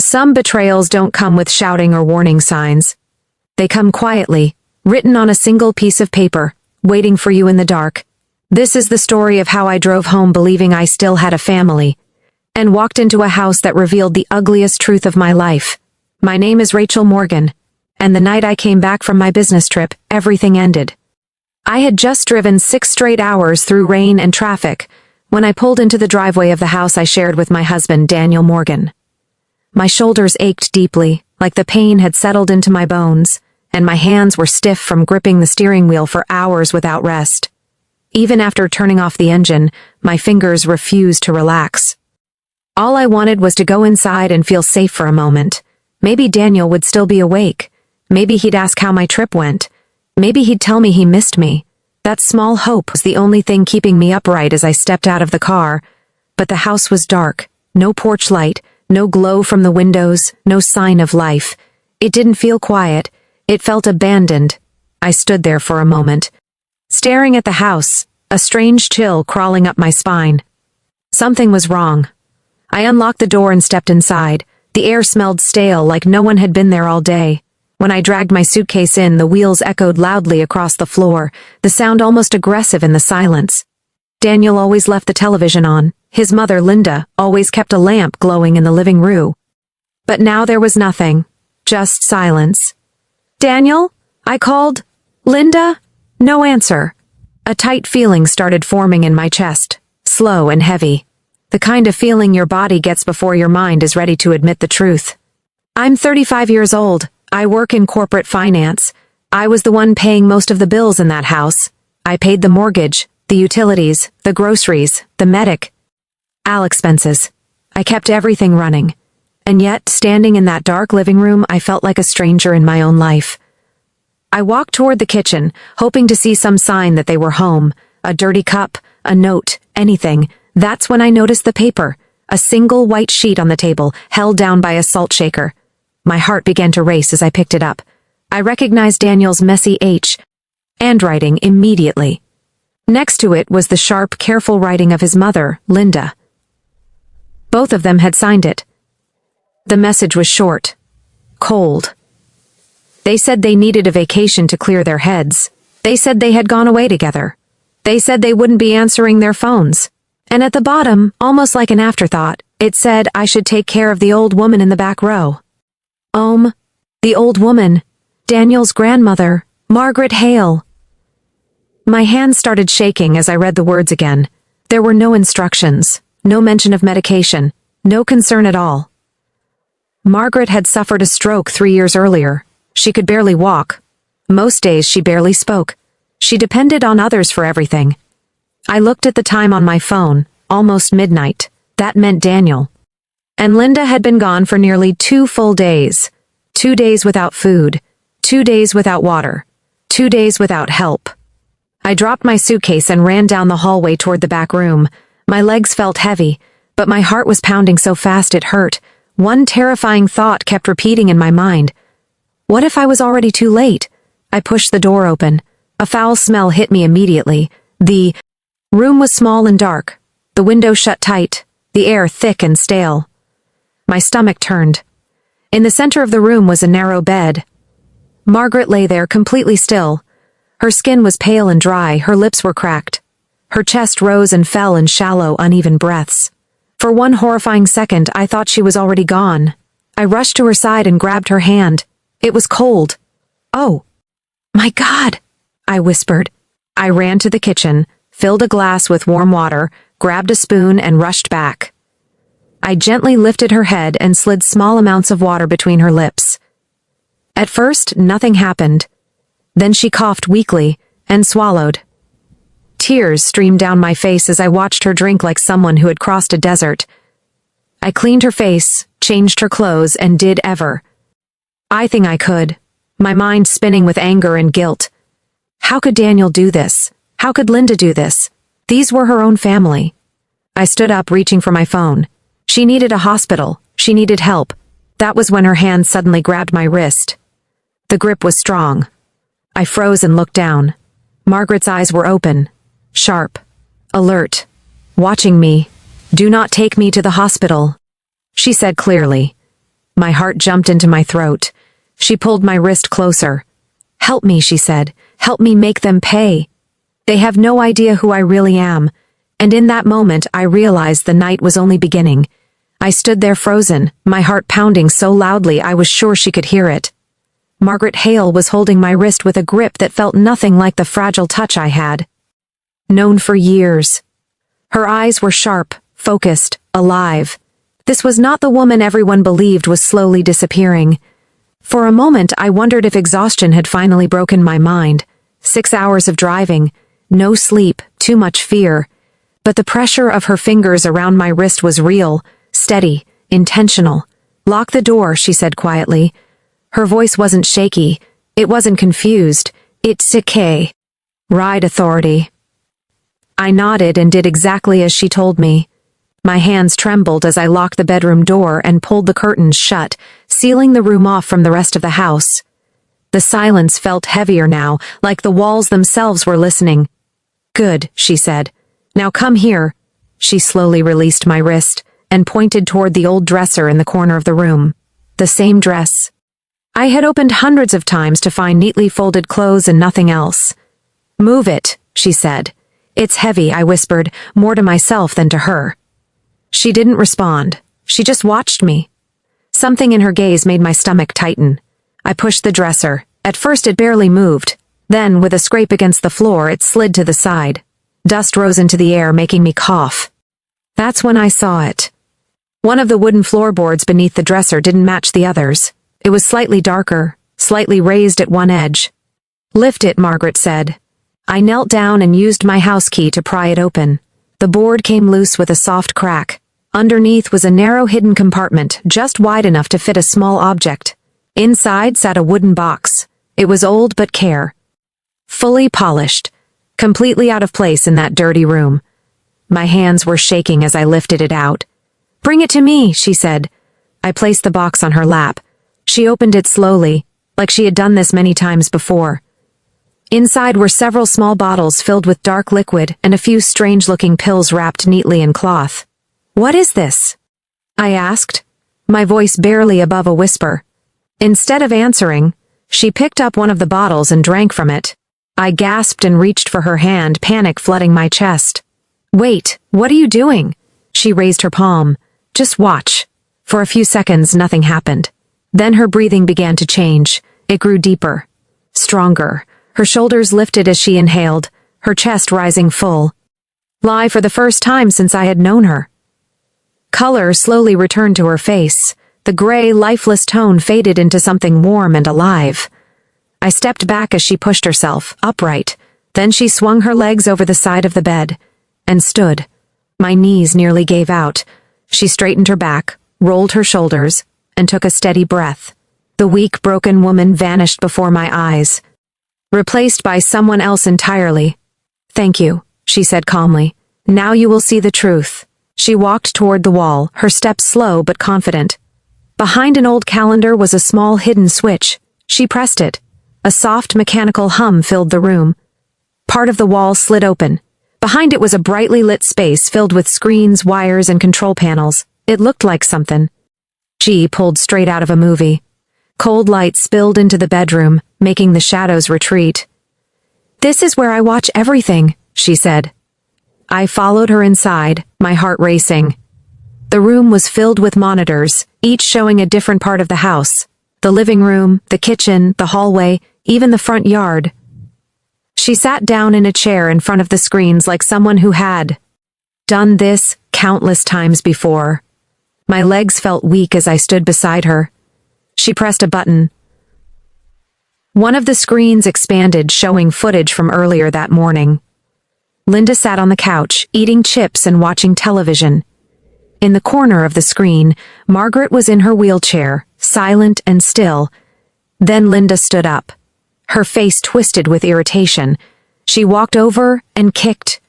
Some betrayals don't come with shouting or warning signs. They come quietly, written on a single piece of paper, waiting for you in the dark. This is the story of how I drove home believing I still had a family, and walked into a house that revealed the ugliest truth of my life. My name is Rachel Morgan, and the night I came back from my business trip, everything ended. I had just driven 6 straight hours through rain and traffic when I pulled into the driveway of the house I shared with my husband, Daniel Morgan. My shoulders ached deeply, like the pain had settled into my bones, and my hands were stiff from gripping the steering wheel for hours without rest. Even after turning off the engine, my fingers refused to relax. All I wanted was to go inside and feel safe for a moment. Maybe Daniel would still be awake. Maybe he'd ask how my trip went. Maybe he'd tell me he missed me. That small hope was the only thing keeping me upright as I stepped out of the car. But the house was dark, no porch light, no glow from the windows, no sign of life. It didn't feel quiet. It felt abandoned. I stood there for a moment, staring at the house, a strange chill crawling up my spine. Something was wrong. I unlocked the door and stepped inside. The air smelled stale, like no one had been there all day. When I dragged my suitcase in, the wheels echoed loudly across the floor, the sound almost aggressive in the silence. Daniel always left the television on. His mother, Linda, always kept a lamp glowing in the living room. But now there was nothing. Just silence. "Daniel?" I called. "Linda?" No answer. A tight feeling started forming in my chest, slow and heavy. The kind of feeling your body gets before your mind is ready to admit the truth. I'm 35 years old. I work in corporate finance. I was the one paying most of the bills in that house. I paid the mortgage, the utilities, the groceries, the medical expenses. I kept everything running. And yet, standing in that dark living room, I felt like a stranger in my own life. I walked toward the kitchen, hoping to see some sign that they were home, a dirty cup, a note, anything. That's when I noticed the paper, a single white sheet on the table, held down by a salt shaker. My heart began to race as I picked it up. I recognized Daniel's messy handwriting immediately. Next to it was the sharp, careful writing of his mother, Linda. Both of them had signed it. The message was short, cold. They said they needed a vacation to clear their heads. They said they had gone away together. They said they wouldn't be answering their phones. And at the bottom, almost like an afterthought, it said I should take care of the old woman in the back row. The old woman, Daniel's grandmother, Margaret Hale. My hands started shaking as I read the words again. There were no instructions, no mention of medication, no concern at all. Margaret had suffered a stroke 3 years earlier. She could barely walk. Most days she barely spoke. She depended on others for everything. I looked at the time on my phone, almost midnight. That meant Daniel. And Linda had been gone for nearly 2 full days. 2 days without food. 2 days without water. 2 days without help. I dropped my suitcase and ran down the hallway toward the back room. My legs felt heavy, but my heart was pounding so fast it hurt. One terrifying thought kept repeating in my mind. What if I was already too late? I pushed the door open. A foul smell hit me immediately. The room was small and dark. The window shut tight, the air thick and stale. My stomach turned. In the center of the room was a narrow bed. Margaret lay there completely still. Her skin was pale and dry, her lips were cracked. Her chest rose and fell in shallow, uneven breaths. For one horrifying second, I thought she was already gone. I rushed to her side and grabbed her hand. It was cold. "Oh, my God," I whispered. I ran to the kitchen, filled a glass with warm water, grabbed a spoon, and rushed back. I gently lifted her head and slid small amounts of water between her lips. At first, nothing happened. Then she coughed weakly and swallowed. Tears streamed down my face as I watched her drink like someone who had crossed a desert. I cleaned her face, changed her clothes, and did everything I could, my mind spinning with anger and guilt. How could Daniel do this? How could Linda do this? These were her own family. I stood up, reaching for my phone. She needed a hospital. She needed help. That was when her hand suddenly grabbed my wrist. The grip was strong. I froze and looked down. Margaret's eyes were open, sharp, alert, watching me. "Do not take me to the hospital," she said clearly. My heart jumped into my throat. She pulled my wrist closer. "Help me," she said. "Help me make them pay. They have no idea who I really am." And in that moment, I realized the night was only beginning. I stood there frozen, my heart pounding so loudly I was sure she could hear it. Margaret Hale was holding my wrist with a grip that felt nothing like the fragile touch I had known for years. Her eyes were sharp, focused, alive. This was not the woman everyone believed was slowly disappearing. For a moment, I wondered if exhaustion had finally broken my mind. 6 hours of driving, no sleep, too much fear. But the pressure of her fingers around my wrist was real, steady, intentional. "Lock the door," she said quietly. Her voice wasn't shaky. It wasn't confused. "It's okay. Ride authority." I nodded and did exactly as she told me. My hands trembled as I locked the bedroom door and pulled the curtains shut, sealing the room off from the rest of the house. The silence felt heavier now, like the walls themselves were listening. "Good," she said. "Now come here." She slowly released my wrist and pointed toward the old dresser in the corner of the room. The same dress I had opened hundreds of times to find neatly folded clothes and nothing else. "Move it," she said. "It's heavy," I whispered, more to myself than to her. She didn't respond. She just watched me. Something in her gaze made my stomach tighten. I pushed the dresser. At first it barely moved. Then, with a scrape against the floor, it slid to the side. Dust rose into the air, making me cough. That's when I saw it. One of the wooden floorboards beneath the dresser didn't match the others. It was slightly darker, slightly raised at one edge. "Lift it," Margaret said. I knelt down and used my house key to pry it open. The board came loose with a soft crack. Underneath was a narrow hidden compartment, just wide enough to fit a small object. Inside sat a wooden box. It was old but care. Fully polished. Completely out of place in that dirty room. My hands were shaking as I lifted it out. "Bring it to me," she said. I placed the box on her lap. She opened it slowly, like she had done this many times before. Inside were several small bottles filled with dark liquid and a few strange-looking pills wrapped neatly in cloth. "What is this?" I asked, my voice barely above a whisper. Instead of answering, she picked up one of the bottles and drank from it. I gasped and reached for her hand, panic flooding my chest. "Wait, what are you doing?" She raised her palm. "Just watch." For a few seconds, nothing happened. Then her breathing began to change. It grew deeper, stronger. Her shoulders lifted as she inhaled, her chest rising full. Lie for the first time since I had known her. Color slowly returned to her face. The gray, lifeless tone faded into something warm and alive. I stepped back as she pushed herself, upright. Then she swung her legs over the side of the bed and stood. My knees nearly gave out. She straightened her back, rolled her shoulders, and took a steady breath. The weak, broken woman vanished before my eyes, replaced by someone else entirely. "Thank you," she said calmly. "Now you will see the truth." She walked toward the wall, her steps slow but confident. Behind an old calendar was a small hidden switch. She pressed it. A soft mechanical hum filled the room. Part of the wall slid open. Behind it was a brightly lit space filled with screens, wires, and control panels. It looked like something pulled straight out of a movie. Cold light spilled into the bedroom, making the shadows retreat. "This is where I watch everything," she said. I followed her inside, my heart racing. The room was filled with monitors, each showing a different part of the house. The living room, the kitchen, the hallway, even the front yard. She sat down in a chair in front of the screens like someone who had done this countless times before. My legs felt weak as I stood beside her. She pressed a button. One of the screens expanded, showing footage from earlier that morning. Linda sat on the couch, eating chips and watching television. In the corner of the screen, Margaret was in her wheelchair, silent and still. Then Linda stood up. Her face twisted with irritation. She walked over and kicked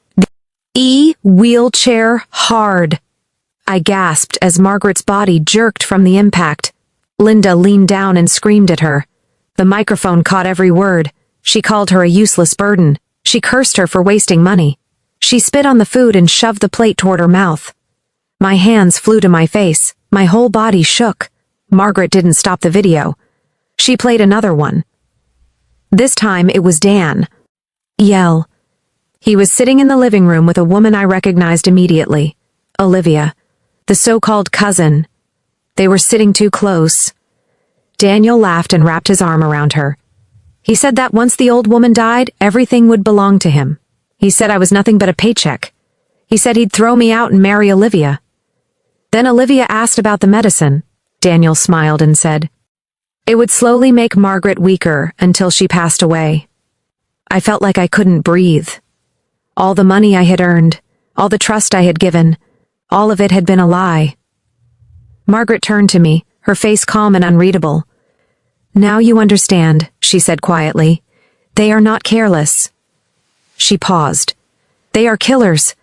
the wheelchair hard. I gasped as Margaret's body jerked from the impact. Linda leaned down and screamed at her. The microphone caught every word. She called her a useless burden. She cursed her for wasting money. She spit on the food and shoved the plate toward her mouth. My hands flew to my face. My whole body shook. Margaret didn't stop the video. She played another one. This time it was Dan. Yell. He was sitting in the living room with a woman I recognized immediately. Olivia. The so-called cousin. They were sitting too close. Daniel laughed and wrapped his arm around her. He said that once the old woman died, everything would belong to him. He said I was nothing but a paycheck. He said he'd throw me out and marry Olivia. Then Olivia asked about the medicine. Daniel smiled and said, "It would slowly make Margaret weaker until she passed away." I felt like I couldn't breathe. All the money I had earned, all the trust I had given, all of it had been a lie. Margaret turned to me, her face calm and unreadable. "Now you understand," she said quietly. "They are not careless." She paused. "They are killers."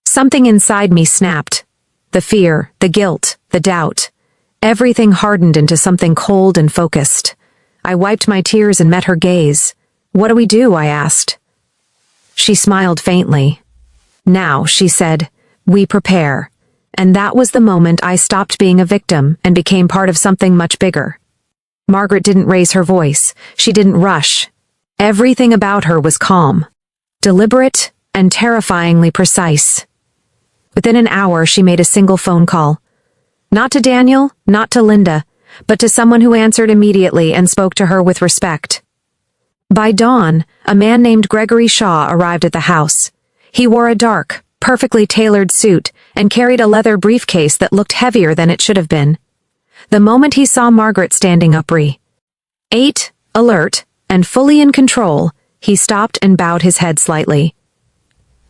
Something inside me snapped. The fear, the guilt, the doubt. Everything hardened into something cold and focused. I wiped my tears and met her gaze. "What do we do?" I asked. She smiled faintly. "Now," she said, "we prepare." And that was the moment I stopped being a victim and became part of something much bigger. Margaret didn't raise her voice. She didn't rush. Everything about her was calm, deliberate, and terrifyingly precise. Within an hour, she made a single phone call. Not to Daniel, not to Linda, but to someone who answered immediately and spoke to her with respect. By dawn, a man named Gregory Shaw arrived at the house. He wore a dark, perfectly tailored suit and carried a leather briefcase that looked heavier than it should have been. The moment he saw Margaret standing upright, alert, and fully in control, he stopped and bowed his head slightly.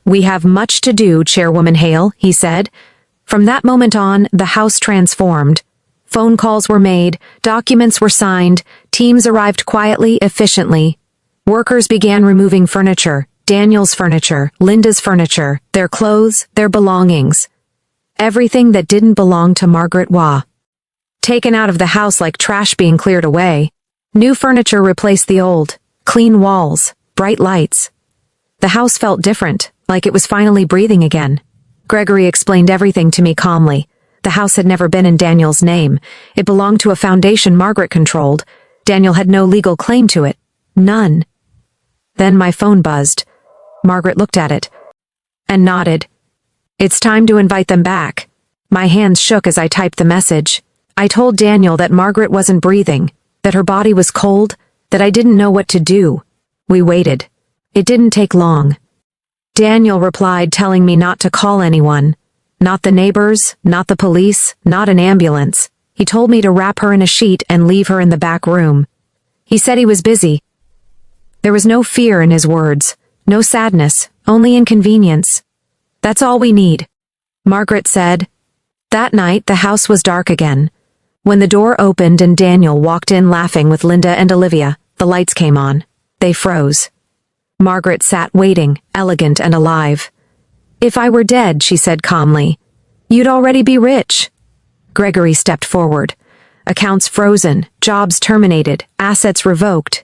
"We have much to do, Chairwoman Hale," he said. From that moment on, the house transformed. Phone calls were made, documents were signed, teams arrived quietly, efficiently. Workers began removing furniture, Daniel's furniture, Linda's furniture, their clothes, their belongings. Everything that didn't belong to Margaret Waugh. Taken out of the house like trash being cleared away. New furniture replaced the old, clean walls, bright lights. The house felt different, like it was finally breathing again. Gregory explained everything to me calmly. The house had never been in Daniel's name. It belonged to a foundation Margaret controlled. Daniel had no legal claim to it. None. Then my phone buzzed. Margaret looked at it and nodded. "It's time to invite them back." My hands shook as I typed the message. I told Daniel that Margaret wasn't breathing, that her body was cold, that I didn't know what to do. We waited. It didn't take long. Daniel replied telling me not to call anyone. Not the neighbors, not the police, not an ambulance. He told me to wrap her in a sheet and leave her in the back room. He said he was busy. There was no fear in his words, no sadness, only inconvenience. "That's all we need," Margaret said. That night, the house was dark again. When the door opened and Daniel walked in laughing with Linda and Olivia, the lights came on. They froze. Margaret sat waiting, elegant and alive. "If I were dead," she said calmly, "you'd already be rich." Gregory stepped forward. Accounts frozen, jobs terminated, assets revoked.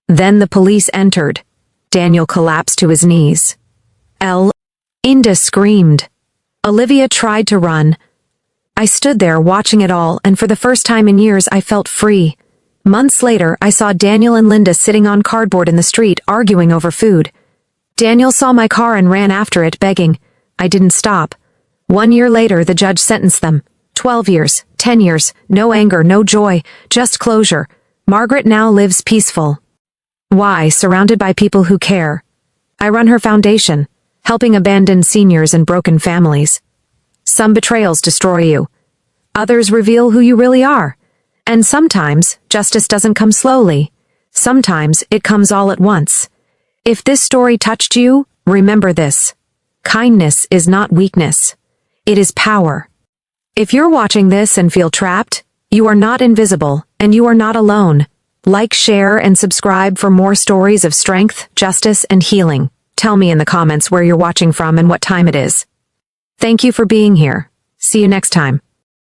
Then the police entered. Daniel collapsed to his knees. Inda screamed. Olivia tried to run. I stood there watching it all, and for the first time in years I felt free. Months later, I saw Daniel and Linda sitting on cardboard in the street, arguing over food. Daniel saw my car and ran after it, begging. I didn't stop. 1 year later, the judge sentenced them. 12 years, 10 years, no anger, no joy, just closure. Margaret now lives peaceful. Why? Surrounded by people who care. I run her foundation, helping abandoned seniors and broken families. Some betrayals destroy you. Others reveal who you really are. And sometimes, justice doesn't come slowly. Sometimes, it comes all at once. If this story touched you, remember this. Kindness is not weakness. It is power. If you're watching this and feel trapped, you are not invisible, and you are not alone. Like, share, and subscribe for more stories of strength, justice, and healing. Tell me in the comments where you're watching from and what time it is. Thank you for being here. See you next time.